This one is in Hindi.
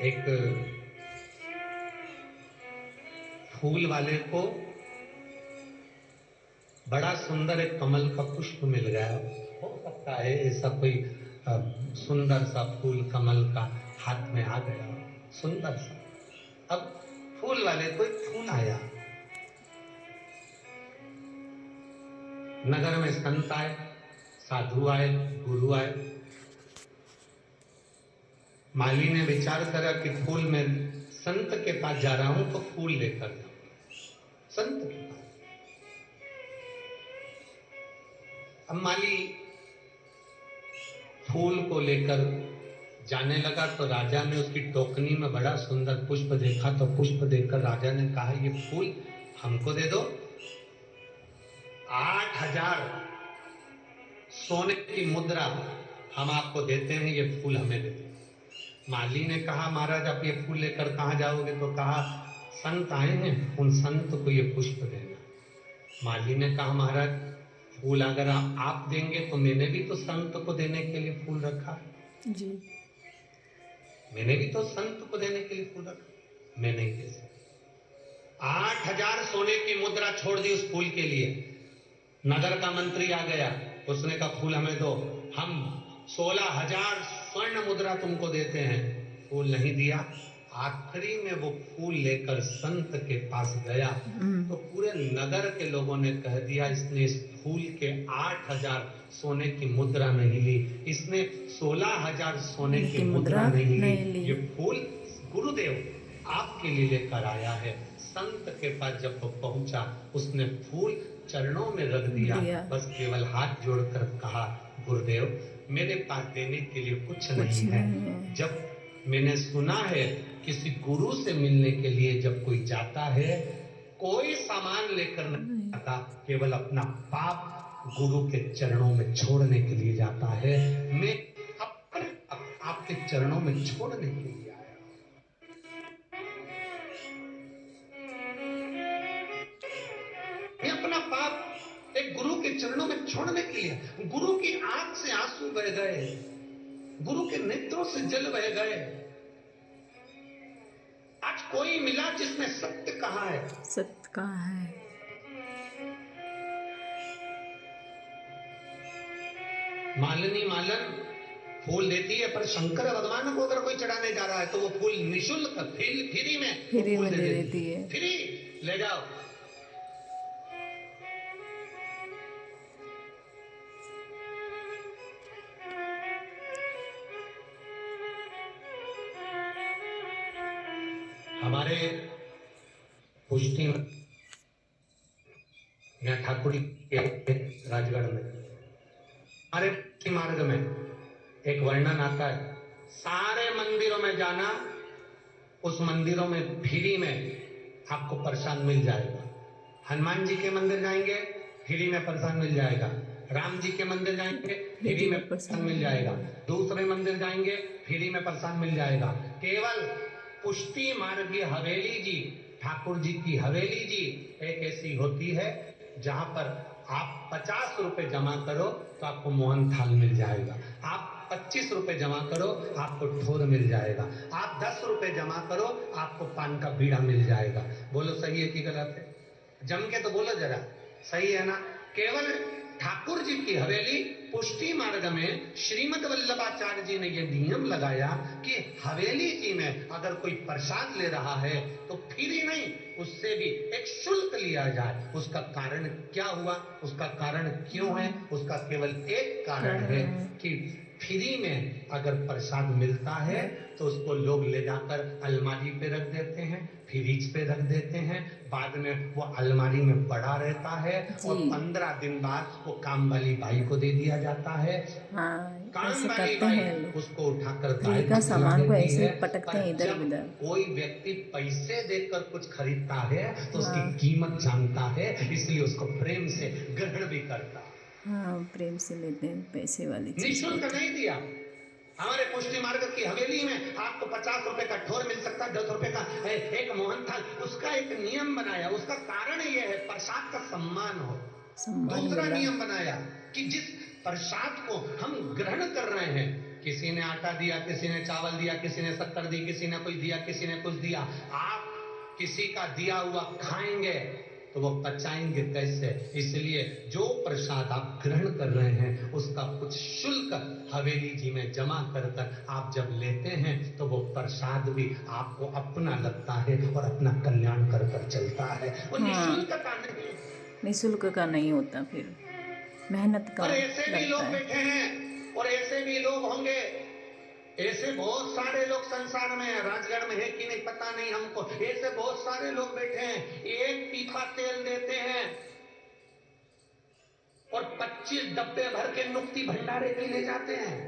एक फूल वाले को बड़ा सुंदर एक कमल का पुष्प मिल गया। हो सकता है ऐसा कोई सुंदर सा फूल कमल का हाथ में आ गया, सुंदर सा। अब फूल वाले को एक फूल आया। नगर में संत आए, साधु आए, गुरु आए। माली ने विचार करा कि फूल में संत के पास जा रहा हूं तो फूल लेकर जाऊं संत के पास। अब माली फूल को लेकर जाने लगा तो राजा ने उसकी टोकनी में बड़ा सुंदर पुष्प देखा। तो पुष्प देखकर राजा ने कहा, ये फूल हमको दे दो, 8,000 सोने की मुद्रा हम आपको देते हैं, ये फूल हमें दे दो। माली ने कहा, महाराज आप ये फूल लेकर कहां जाओगे? तो कहा, संत आए हैं, उन संत को ये पुष्प देना। माली ने कहा, महाराज फूल अगर आप देंगे तो मैंने भी तो संत को देने के लिए फूल रखा है जी। मैंने भी तो संत को देने के लिए फूल रखा, मैं नहीं दे सकता। 8,000 सोने की मुद्रा छोड़ दी उस फूल के लिए। नगर का मंत्री आ गया, उसने कहा फूल हमें दो, हम 16,000 स्वर्ण मुद्रा तुमको देते हैं। फूल नहीं दिया। आखिरी में वो फूल लेकर संत के पास गया तो पूरे नगर के लोगों ने कह दिया, इसने इस फूल के 8,000 सोने की मुद्रा नहीं ली, इसने 16,000 सोने की मुद्रा नहीं ली। ये फूल गुरुदेव आपके लिए लेकर आया है। संत के पास जब वो पहुंचा, उसने फूल चरणों में रख दिया, बस केवल हाथ जोड़कर कहा, गुरुदेव मेरे पास देने के लिए कुछ नहीं है। जब मैंने सुना है किसी गुरु से मिलने के लिए जब कोई जाता है, कोई सामान लेकर नहीं आता, केवल अपना पाप गुरु के चरणों में छोड़ने के लिए जाता है। मैं अपने आपके चरणों में छोड़ने के लिए आया। मैं अपना पाप एक गुरु के चरणों में छोड़ने के लिए। गुरु की आंख से आंसू बह गए, गुरु के नेत्रों से जल बह गए। आज कोई मिला जिसने सत्य कहा है, सत्य कहा है। मालिनी मालन फूल देती है, पर शंकर भगवान को अगर कोई चढ़ाने जा रहा है तो वो फूल निशुल्क फ्री में दे देती है। फ्री ले जाओ। हमारे पुष्टि ठाकुर के राजगढ़ में, हमारे मार्ग में एक वर्णन आता है, सारे मंदिरों में जाना, उस मंदिरों में फ्री में आपको प्रसाद मिल जाएगा। हनुमान जी के मंदिर जाएंगे, फ्री में प्रसाद मिल जाएगा। राम जी के मंदिर जाएंगे, फ्री में प्रसाद मिल जाएगा। दूसरे मंदिर जाएंगे, फ्री में प्रसाद मिल जाएगा। केवल पुष्टि मार्गी हवेली जी, ठाकुर जी की हवेली जी एक ऐसी होती है जहां पर आप 50 रुपए जमा करो तो आपको मोहन थाल मिल जाएगा। आप 25 रुपए जमा करो आपको ठोर मिल जाएगा। आप 10 रुपए जमा करो आपको पान का बीड़ा मिल जाएगा। बोलो सही है कि गलत है? जम के तो बोलो जरा, सही है ना? केवल ठाकुर जी की हवेली पुष्टि मार्ग में श्रीमद वल्लभाचार्य जी ने यह नियम लगाया कि हवेली जी में अगर कोई प्रसाद ले रहा है तो फ्री नहीं, उससे भी एक शुल्क लिया जाए। उसका कारण क्या हुआ, उसका कारण क्यों है? उसका केवल एक कारण है कि फ्री में अगर प्रसाद मिलता है तो उसको लोग ले जाकर अलमारी पे रख देते हैं, फ्रिज पे रख देते हैं, बाद में वो अलमारी में पड़ा रहता है और 15 दिन बाद वो काम वाली बाई को दे दिया जाता है। काम वाली बाई उसको उठाकर गाय को खिला देती है। पर जब कोई व्यक्ति पैसे देकर कुछ खरीदता है तो उसकी कीमत जानता है, इसलिए उसको प्रेम से ग्रहण भी करता है। हाँ, प्रेम से लेते हैं पैसे वाली चीज। निःशुल्क नहीं दिया। हमारे पुष्टि मार्ग की हवेली में आपको 50 रुपए का ठोर मिल सकता है, 10 रुपए का एक मोहन थाल। उसका एक नियम बनाया, उसका कारण यह है प्रसाद का सम्मान हो। दूसरा नियम बनाया कि जिस प्रसाद को हम ग्रहण कर रहे हैं किसी ने आटा दिया, किसी ने चावल दिया, किसी ने शक्कर दी, किसी ने कुछ दिया, किसी ने कुछ दिया। आप किसी का दिया हुआ खाएंगे तो वो पचाएंगे कैसे? इसलिए जो प्रसाद आप ग्रहण कर रहे हैं उसका कुछ शुल्क हवेली जी में जमा कर कर आप जब लेते हैं तो वो प्रसाद भी आपको अपना लगता है और अपना कल्याण कर कर चलता है, वो हाँ, निःशुल्क का नहीं। निःशुल्क का नहीं होता, फिर मेहनत का और ऐसे भी लगता लोग है। बैठे हैं और ऐसे भी लोग होंगे, ऐसे बहुत सारे लोग संसार में हैं, राजगढ़ में है कि नहीं पता नहीं हमको, ऐसे बहुत सारे लोग बैठे हैं, एक पीपा तेल देते हैं और 25 डब्बे भर के नुक्ति भंडारे के ले जाते हैं।